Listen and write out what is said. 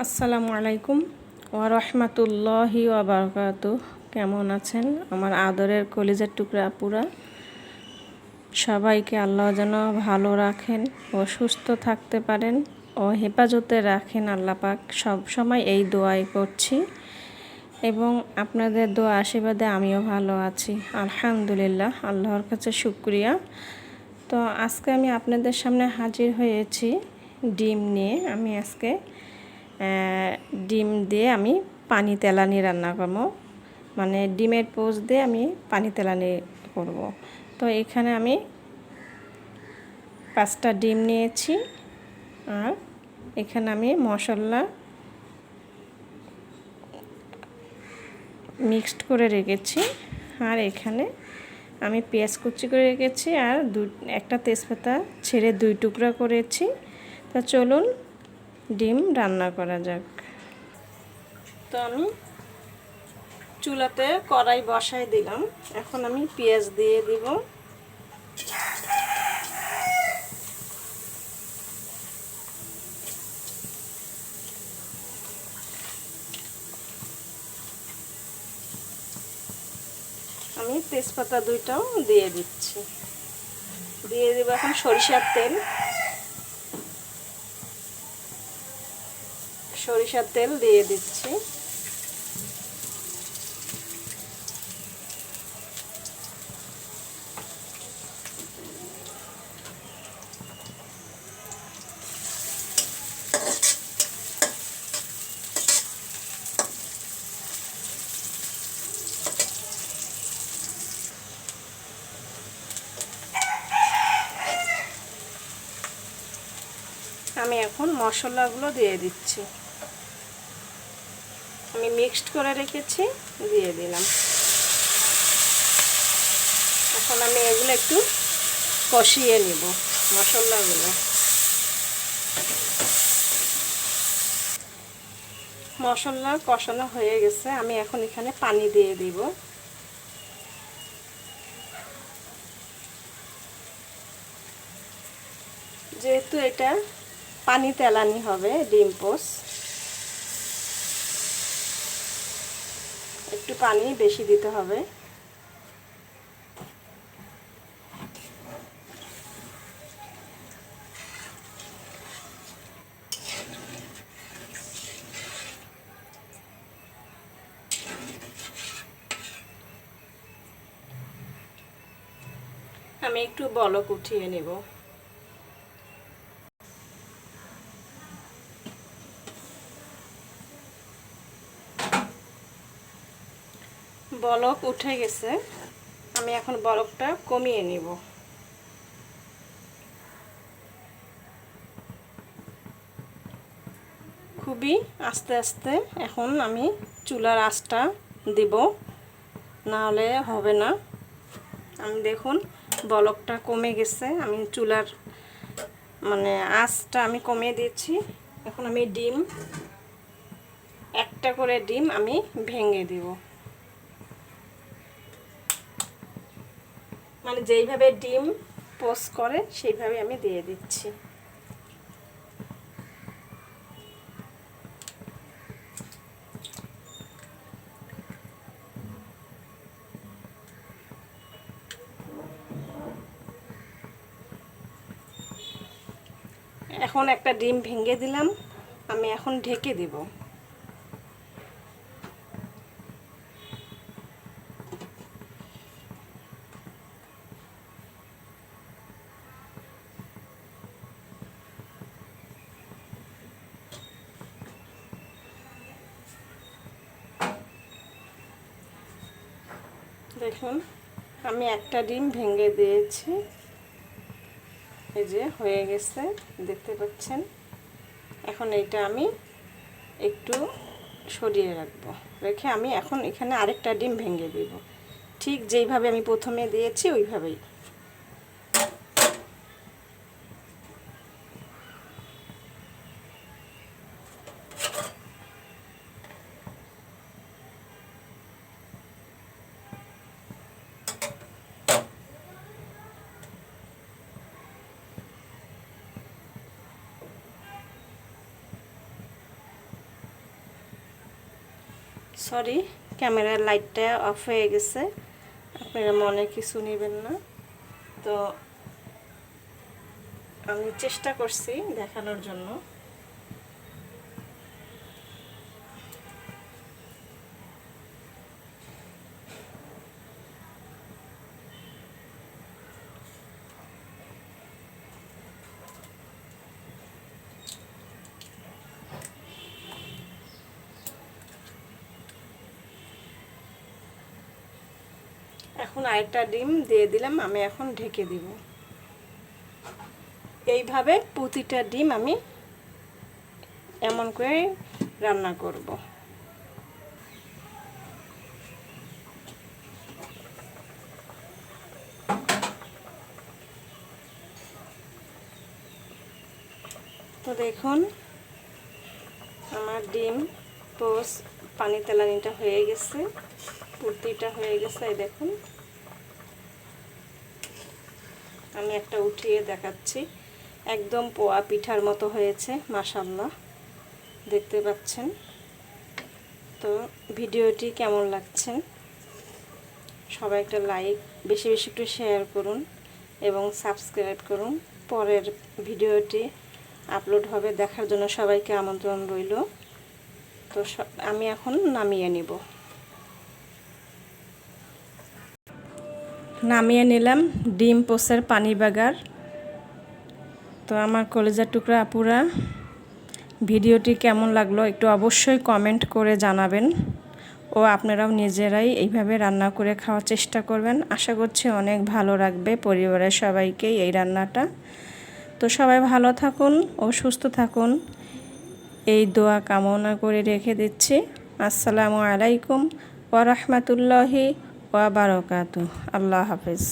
আসসালামু আলাইকুম ওয়া রাহমাতুল্লাহি ওয়া বারাকাতুহু। কেমন আছেন আমার আদরের কলিজার টুকরা আপুরা? সবাইকে আল্লাহ যেন ভালো রাখেন ও সুস্থ থাকতে পারেন ও হেফাজতে রাখেন আল্লাহ পাক, সব সময় এই দোয়াই করছি এবং আপনাদের দোয়া আশীর্বাদে আমিও ভালো আছি আলহামদুলিল্লাহ, আল্লাহর কাছে শুকরিয়া। তো আজকে আমি আপনাদের সামনে হাজির হয়েছি ডিম নিয়ে। আমি আজকে ডিম দিয়ে আমি পানি তেলানি রান্না করব, মানে ডিমের পোচ দিয়ে আমি পানি তেলানি করব। তো এখানে আমি 5টা ডিম নিয়েছি আর এখানে আমি মশলা মিক্সড করে রেখেছি, আর এখানে আমি পেঁয়াজ কুচি করে রেখেছি আর একটা তেজপাতা ছেড়ে 2 টুকরা করেছি। তো চলুন ডিম রান্না করা যাক। তো আমি চুলাতে কড়াই বসাই দিলাম, এখন আমি পেঁয়াজ দিয়ে দিব। আমি তেজপাতা 2টাও দিয়ে দিচ্ছি, দিয়ে দেব এখন সরিষার তেল দিয়ে দিচ্ছি। আমি এখন মশলাগুলো দিয়ে দিচ্ছি, আমি মিক্সড করে রেখেছি, দিয়ে দিলাম। এখন আমি এগুলো একটু কষিয়ে নিব মশলাগুলো। মশলা কষানো হয়ে গেছে, আমি এখন এখানে পানি দিয়ে দিব। যেহেতু এটা পানি তেলানি হবে ডিম পোচ, একটু পানি বেশি দিতে হবে। আমি একটু বলক উঠিয়ে নেব। বলক উঠে গেছে, আমি এখন বলকটা কমিয়ে নিব। খুবই আস্তে আস্তে এখন আমি চুলার আঁচটা দিব, না হলে হবে না। আমি দেখুন বলকটা কমে গেছে, আমি চুলার আঁচটা আমি কমিয়ে দিয়েছি। এখন আমি একটা করে ডিম আমি ভেঙে দিব, যেইভাবে ডিম পোচ করে সেইভাবে আমি দিয়ে দিচ্ছি। এখন একটা ডিম ভেঙে দিলাম, আমি এখন ঢেকে দিব। দেখুন আমি একটা ডিম ভেঙে দিয়েছি, এই যে হয়ে গেছে, দেখতে পাচ্ছেন। এখন এইটা আমি একটু সরিয়ে রাখবো, রেখে আমি এখন এখানে আরেকটা ডিম ভেঙে দেব, ঠিক যেইভাবে আমি প্রথমে দিয়েছি ওইভাবেই। সরি, ক্যামেরার লাইটটা অফ হয়ে গেছে, আপনারা মনে কিছু নেবেন না। তো আমি চেষ্টা করছি দেখানোর জন্য। এখন আরেকটা ডিম দিয়ে দিলাম, আমি এখন ঢেকে দিব। এইভাবে প্রতিটা ডিম আমি এমন করে রান্না করব। তো দেখুন আমার ডিম পোস্ট পানি তেলানিটা হয়ে গেছে, পুরতিটা হয়ে গেছে। এই দেখুন আমি একটা উঠিয়ে দেখাচ্ছি, একদম পোয়া পিঠার মতো হয়েছে, মাশাআল্লাহ দেখতে পাচ্ছেন। তো ভিডিওটি কেমন লাগছে সবাই একটা লাইক, বেশি বেশি একটু শেয়ার করুন এবং সাবস্ক্রাইব করুন। পরের ভিডিওটি আপলোড হবে, দেখার জন্য সবাইকে আমন্ত্রণ রইল। তো আমি এখন নামিয়ে নিব। নামিয়ে নিলাম ডিম পোস্টের পানি বাগার। তো আমার কলেজার টুকরা আপুরা, ভিডিওটি কেমন লাগলো একটু অবশ্যই কমেন্ট করে জানাবেন ও আপনারাও নিজেরাই এইভাবে রান্না করে খাওয়ার চেষ্টা করবেন। আশা করছি অনেক ভালো লাগবে পরিবারের সবাইকেই এই রান্নাটা। তো সবাই ভালো থাকুন ও সুস্থ থাকুন, এই দোয়া কামনা করে রেখে দিচ্ছি। আসসালামু আলাইকুম ওয়া রাহমাতুল্লাহি ওয়া বারাকাতুহু। আল্লাহ হাফেজ।